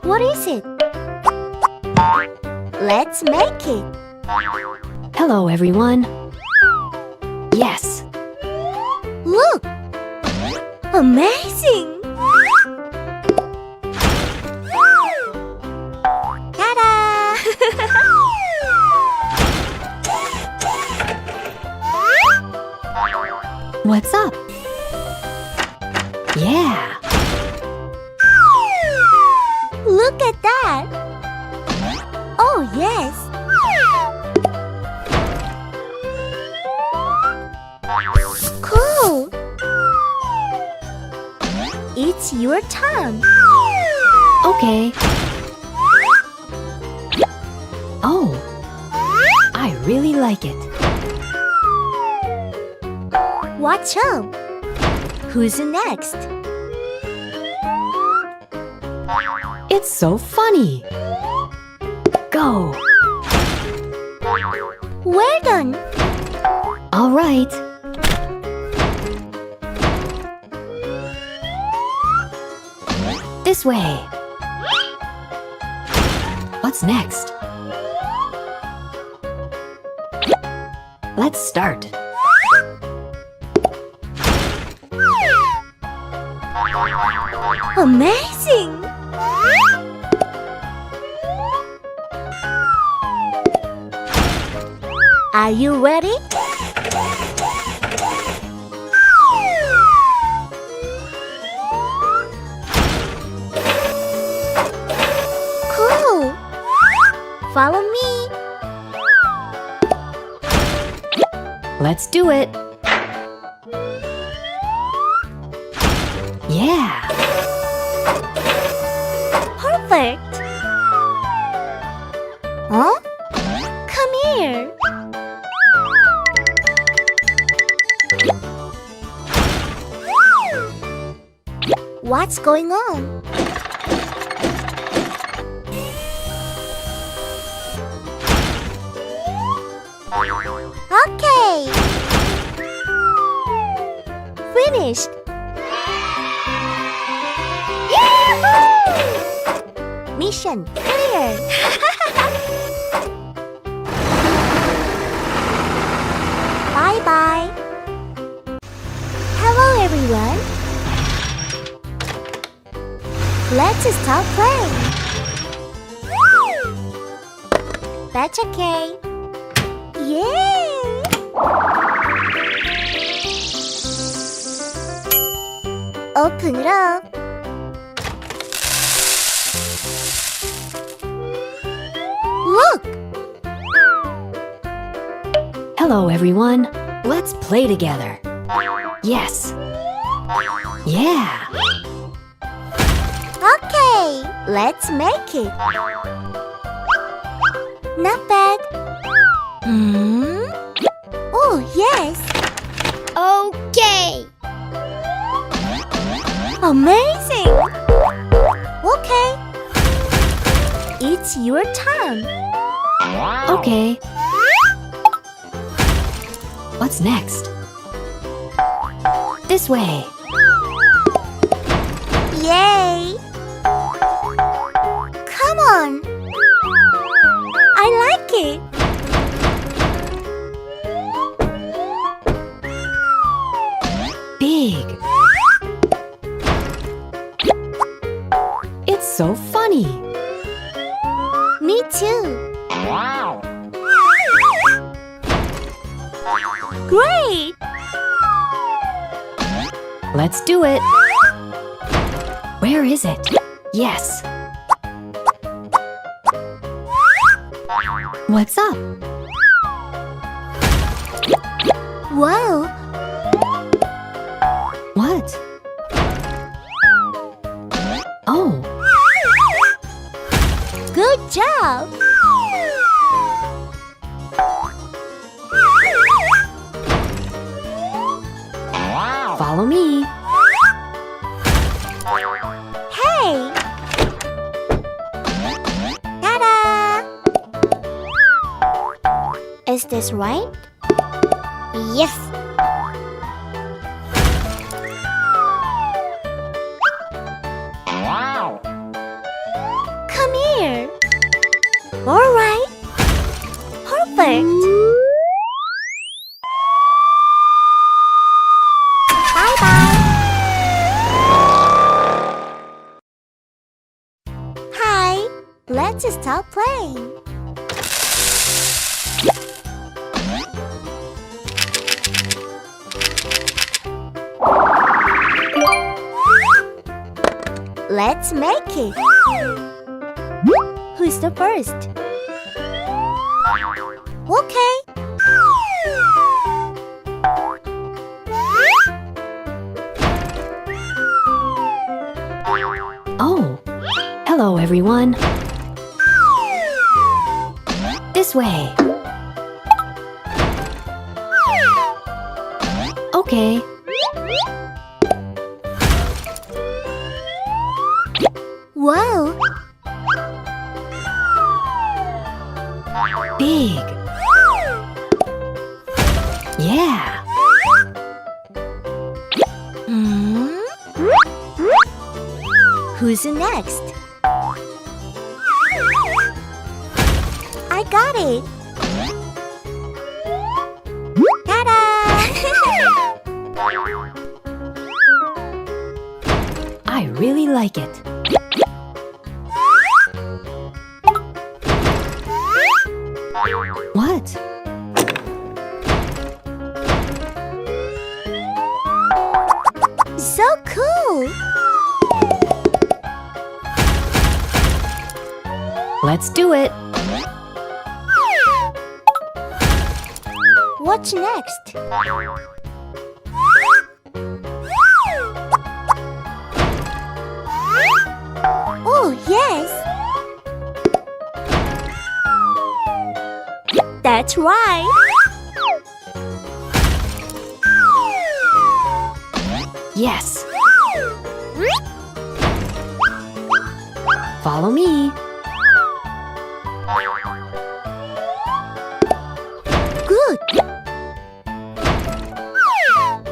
What is it? Let's make it. Hello, everyone. Yes. Look! Amazing! Ta-da! What's up? Yeah. Look at that! Oh, yes! Cool! It's your turn. Okay. Oh, I really like it. Watch out! Who's next? It's so funny. Go. Well done! All right. This way. What's next? Let's start. Amazing! Are you ready? Cool! Follow me. Let's do it. Yeah. Perfect! Huh? Come here! What's going on? Okay! Finished! Yahoo! Mission clear! Bye-bye! Hello everyone! Let's start playing! That's okay! Yay! Open it up! Look! Hello, everyone. Let's play together. Yes. Yeah. Okay, let's make it. Not bad. Oh, yes. Okay. Amazing. Okay. It's your turn. Okay. What's next? This way. Yay. Come on. I like it. Big. It's so funny. Me too. Great. Let's do it. Where is it? Yes. What's up? Wow. What? Oh, Good job. follow me. Hey. Ta-da. Is this right? Yes. All right. Perfect. Bye-bye. Hi. Let's start playing. Let's make it. Who's the first? Okay. Oh, hello everyone. This way. Okay. Wow. Big. Yeah. Who's next? I got it. Ta-da! I really like it. What? So cool. Let's do it. What's next? Oh, yes. That's right. Yes. Follow me. Good.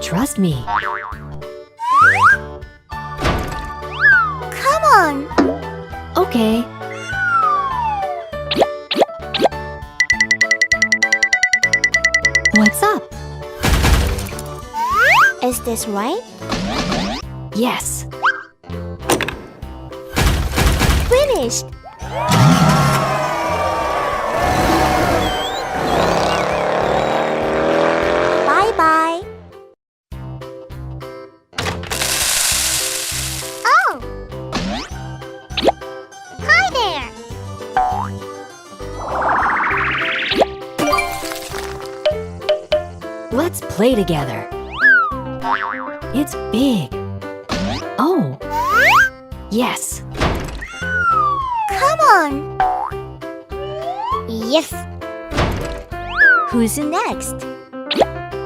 Trust me. Come on. Okay. What's up? Is this right? Yes. Finished. Bye-bye. Oh! Hi there! Let's play together. It's big. Oh. Yes. Come on! Yes! Who's next?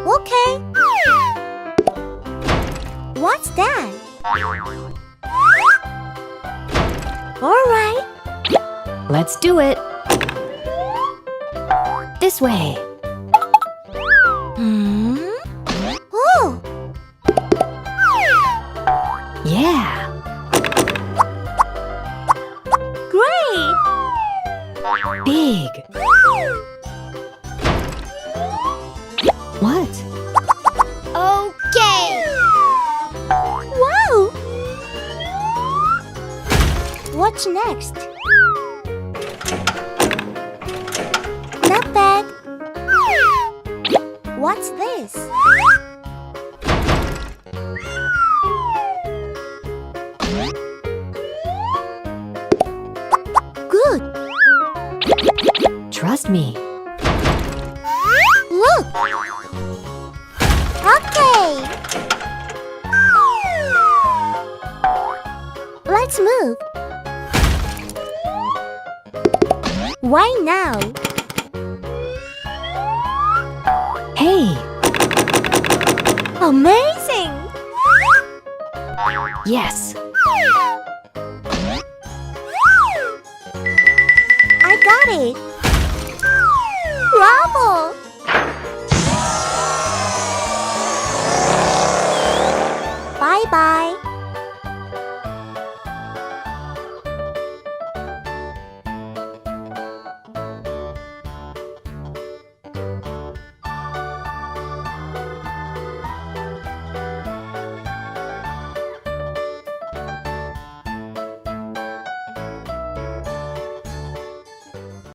Okay. What's that? All right. Let's do it. This way. Oh! Yeah. Great! Big. What? Okay. Wow! What's next? Not bad. What's this? Good. Trust me. Look. Okay. Let's move. Why now? Hey. Amazing! Yes. I got it! Bravo!